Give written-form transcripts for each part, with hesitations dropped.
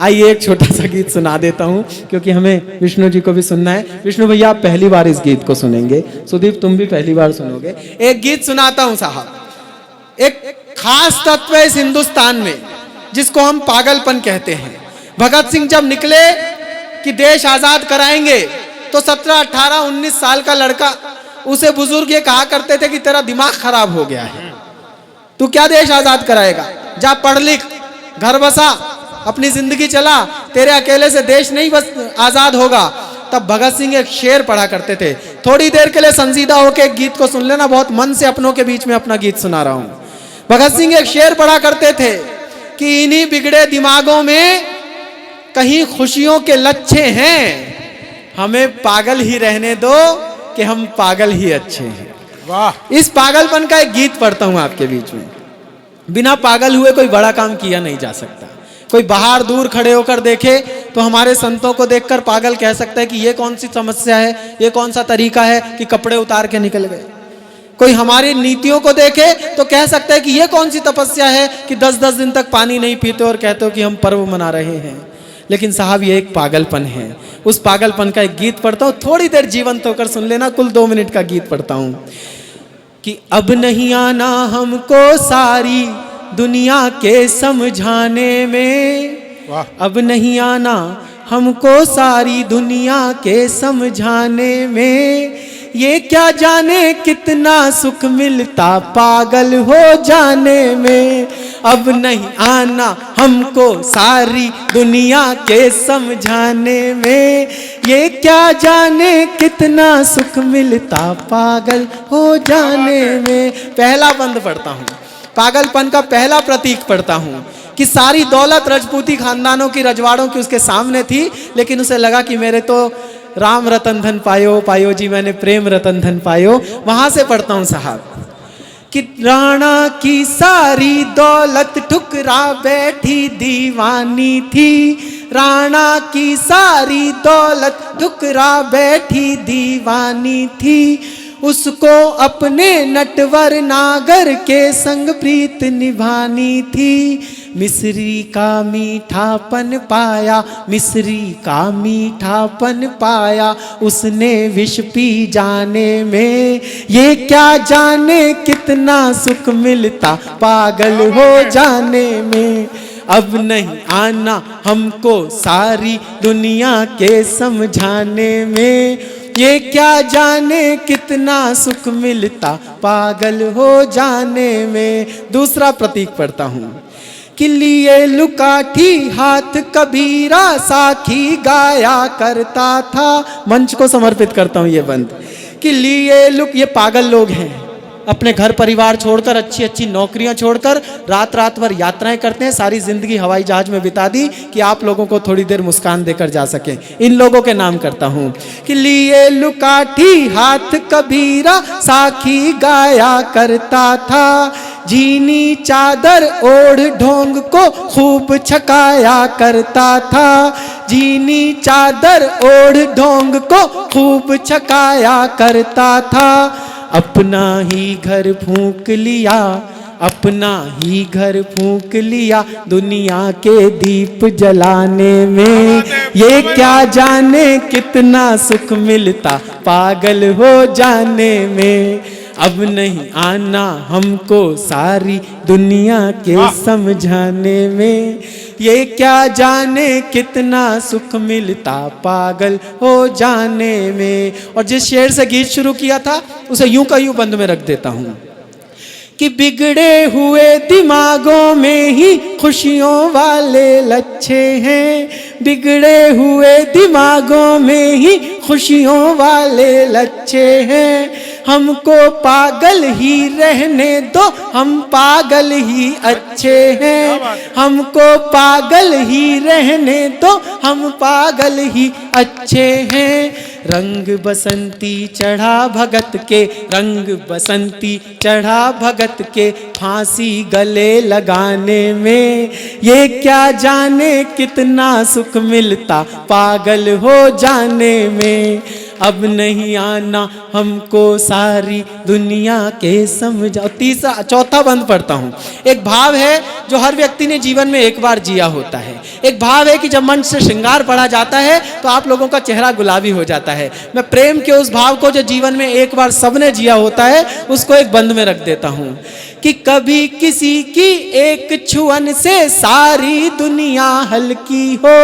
आइए एक छोटा सा गीत सुना देता हूँ, क्योंकि हमें विष्णु जी को भी सुनना है। विष्णु भैया आप पहली बार इस गीत को सुनेंगे, सुदीप तुम भी पहली बार सुनोगे। एक गीत सुनाता हूँ साहब। एक खास तत्व है इस हिंदुस्तान में जिसको हम पागलपन कहते हैं। भगत सिंह जब निकले कि देश आजाद कराएंगे, तो 17, 18, 19 साल का लड़का, उसे बुजुर्ग ये कहा करते थे कि तेरा दिमाग खराब हो गया है, तू क्या देश आजाद कराएगा, जा पढ़ लिख, घर बसा, अपनी जिंदगी चला, तेरे अकेले से देश नहीं बस आजाद होगा। तब भगत सिंह एक शेर पढ़ा करते थे। थोड़ी देर के लिए संजीदा होकर एक गीत को सुन लेना, बहुत मन से अपनों के बीच में अपना गीत सुना रहा हूं। भगत सिंह एक शेर पढ़ा करते थे कि इन्हीं बिगड़े दिमागों में कहीं खुशियों के लच्छे हैं, हमें पागल ही रहने दो कि हम पागल ही अच्छे हैं। वाह! इस पागलपन का एक गीत पढ़ता हूं आपके बीच में। बिना पागल हुए कोई बड़ा काम किया नहीं जा सकता। कोई बाहर दूर खड़े होकर देखे तो हमारे संतों को देखकर पागल कह सकता है कि ये कौन सी समस्या है, ये कौन सा तरीका है कि कपड़े उतार के निकल गए। कोई हमारी नीतियों को देखे तो कह सकता है कि ये कौन सी तपस्या है कि 10-10 दिन तक पानी नहीं पीते और कहते हो कि हम पर्व मना रहे हैं। लेकिन साहब ये एक पागलपन है। उस पागलपन का एक गीत पढ़ता हूं, थोड़ी देर जीवंत होकर सुन लेना। कुल 2 मिनट का गीत पढ़ता हूं कि अब नहीं आना हमको सारी दुनिया के समझाने में, अब नहीं आना हमको सारी दुनिया के समझाने में, ये क्या जाने कितना सुख मिलता पागल हो जाने में। अब नहीं आना हमको सारी दुनिया के समझाने में, ये क्या जाने कितना सुख मिलता पागल हो जाने में। पहला बंद पढ़ता हूँ, पागलपन का पहला प्रतीक पढ़ता हूँ कि सारी दौलत राजपूती खानदानों की, रजवाड़ों की उसके सामने थी, लेकिन उसे लगा कि मेरे तो राम रतन धन पायो, पायो जी मैंने प्रेम रतन धन पायो। वहां से पढ़ता हूं साहब कि राणा की सारी दौलत ठुकरा बैठी दीवानी थी, राणा की सारी दौलत ठुकरा बैठी दीवानी थी, उसको अपने नटवर नागर के संग प्रीत निभानी थी। मिस्री का मीठापन पाया, मिस्री का मीठापन पाया, उसने विष पी जाने में, ये क्या जाने कितना सुख मिलता पागल हो जाने में। अब नहीं आना हमको सारी दुनिया के समझाने में, ये क्या जाने कितना सुख मिलता पागल हो जाने में। दूसरा प्रतीक पढ़ता हूं कि लिए लुकाठी हाथ कबीरा साखी गाया करता था। मंच को समर्पित करता हूं ये बंद कि लिए ये पागल लोग हैं, अपने घर परिवार छोड़कर, अच्छी अच्छी नौकरियां छोड़कर रात रात भर यात्राएं करते हैं, सारी जिंदगी हवाई जहाज में बिता दी कि आप लोगों को थोड़ी देर मुस्कान देकर जा सके। इन लोगों के नाम करता हूं कि लिए लुकाठी हाथ कबीरा साखी गाया करता था, जीनी चादर ओढ़ ढोंग को खूब छकाया करता था, जीनी चादर ओढ़ ढोंग को खूब छकाया करता था। अपना ही घर फूंक लिया, अपना ही घर फूंक लिया दुनिया के दीप जलाने में, ये क्या जाने कितना सुख मिलता पागल हो जाने में। अब नहीं आना हमको सारी दुनिया के समझाने में, ये क्या जाने कितना सुख मिलता पागल हो जाने में। और जिस शेर से गीत शुरू किया था उसे यूं का यूं बंद में रख देता हूं कि बिगड़े हुए दिमागों में ही खुशियों वाले लच्छे हैं, बिगड़े हुए दिमागों में ही खुशियों वाले लच्छे हैं, हमको पागल ही रहने दो हम पागल ही अच्छे हैं, हमको पागल ही रहने दो हम पागल ही अच्छे हैं। रंग बसंती चढ़ा भगत के, रंग बसंती चढ़ा भगत के, फांसी गले लगाने में, ये क्या जाने कितना सुख मिलता पागल हो जाने में। अब नहीं आना हमको सारी दुनिया के समझाओ। चौथा बंद पढ़ता हूँ। एक भाव है जो हर व्यक्ति ने जीवन में एक बार जिया होता है। एक भाव है कि जब मंच से श्रृंगार पढ़ा जाता है तो आप लोगों का चेहरा गुलाबी हो जाता है। मैं प्रेम के उस भाव को जो जीवन में एक बार सबने जिया होता है उसको एक बंद में रख देता हूँ कि कभी किसी की एक छुअन से सारी दुनिया हल्की हो।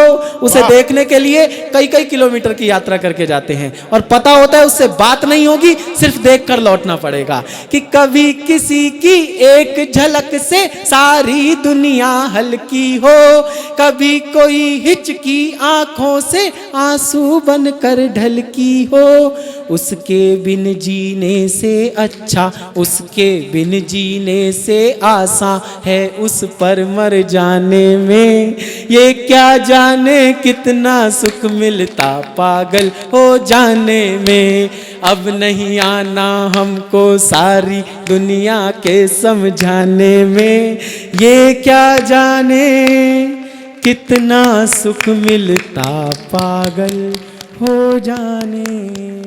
उसे देखने के लिए कई कई किलोमीटर की यात्रा करके जाते हैं और पता होता है उससे बात नहीं होगी, सिर्फ देखकर लौटना पड़ेगा। कि कभी किसी की एक झलक से सारी दुनिया हल्की हो, कभी कोई हिचकी आंखों से आंसू बनकर ढलकी हो। उसके बिन जीने से अच्छा, उसके बिन जीने से आसा है उस पर मर जाने में। ये क्या जाने कितना सुख मिलता पागल हो जाने में। अब नहीं आना हमको सारी दुनिया के समझाने में। ये क्या जाने कितना सुख मिलता पागल हो जाने